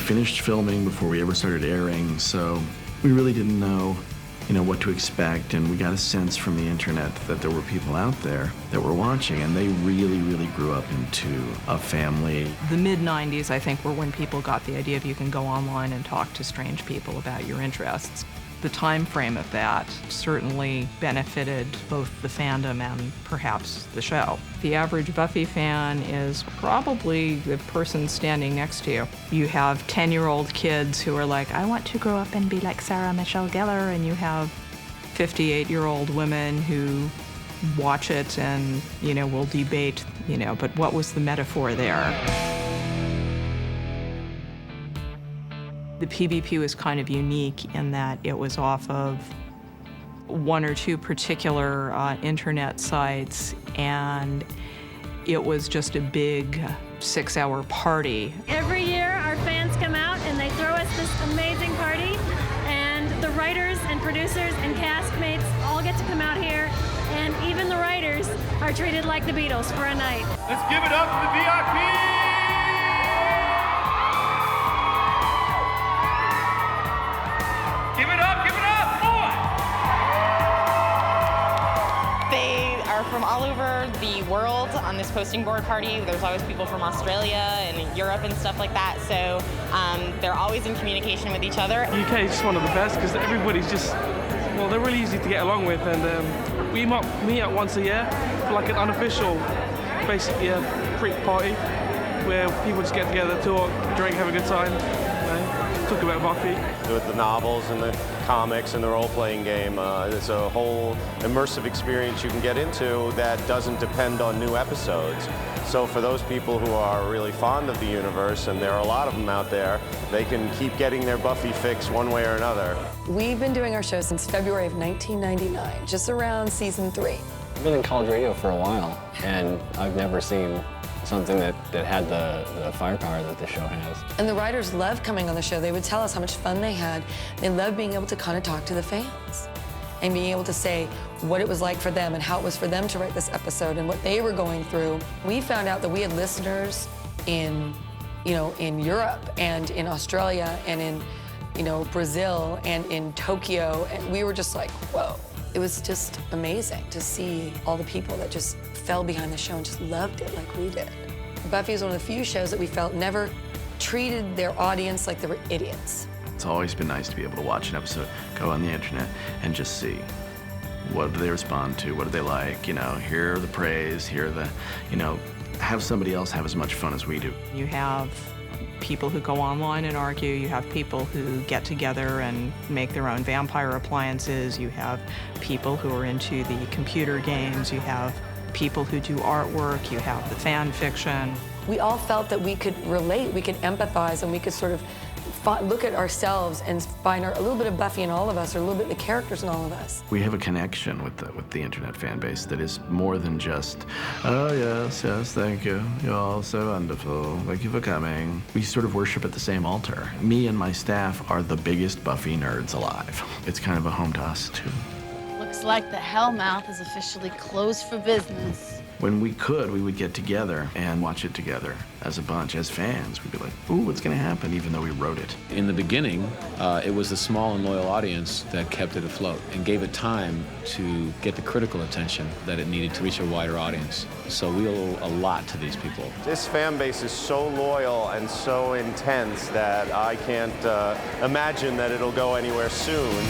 finished filming before we ever started airing, so we really didn't know, what to expect, and we got a sense from the internet that there were people out there that were watching, and they really, really grew up into a family. The mid-90s, I think, were when people got the idea of you can go online and talk to strange people about your interests. The time frame of that certainly benefited both the fandom and perhaps the show. The average Buffy fan is probably the person standing next to you. You have 10-year-old kids who are like, I want to grow up and be like Sarah Michelle Gellar, and you have 58-year-old women who watch it and, will debate, but what was the metaphor there? The PvP was kind of unique in that it was off of one or two particular internet sites, and it was just a big 6-hour party. Every year our fans come out and they throw us this amazing party, and the writers and producers and castmates all get to come out here, and even the writers are treated like the Beatles for a night. Let's give it up for the VIP! Give it up, boy! They are from all over the world on this posting board party. There's always people from Australia and Europe and stuff like that, so they're always in communication with each other. The UK is just one of the best because everybody's just, they're really easy to get along with, and we meet up once a year for like an unofficial, basically a freak party where people just get together, talk, drink, have a good time. Talk about Buffy. With the novels and the comics and the role-playing game, it's a whole immersive experience you can get into that doesn't depend on new episodes. So for those people who are really fond of the universe, and there are a lot of them out there, they can keep getting their Buffy fix one way or another. We've been doing our show since February of 1999, just around season 3. I've been in college radio for a while, and I've never seen something that had the firepower that the show has. And the writers loved coming on the show. They would tell us how much fun they had. They loved being able to kind of talk to the fans and being able to say what it was like for them and how it was for them to write this episode and what they were going through. We found out that we had listeners in Europe and in Australia and in, Brazil and in Tokyo, and we were just like, whoa. It was just amazing to see all the people that just fell behind the show and just loved it like we did. Buffy is one of the few shows that we felt never treated their audience like they were idiots. It's always been nice to be able to watch an episode, go on the internet, and just see what do they respond to, what do they like, hear the praise, hear the, have somebody else have as much fun as we do. You have people who go online and argue, you have people who get together and make their own vampire appliances, you have people who are into the computer games, you have people who do artwork, you have the fan fiction. We all felt that we could relate, we could empathize, and we could sort of look at ourselves and find a little bit of Buffy in all of us, or a little bit of the characters in all of us. We have a connection with the internet fan base that is more than just, oh yes, thank you, you're all so wonderful, thank you for coming. We sort of worship at the same altar. Me and my staff are the biggest Buffy nerds alive. It's kind of a home to us too. Looks like the Hellmouth is officially closed for business. When we could, we would get together and watch it together as a bunch, as fans. We'd be like, ooh, what's gonna happen, even though we wrote it. In the beginning, it was the small and loyal audience that kept it afloat and gave it time to get the critical attention that it needed to reach a wider audience. So we owe a lot to these people. This fan base is so loyal and so intense that I can't imagine that it'll go anywhere soon.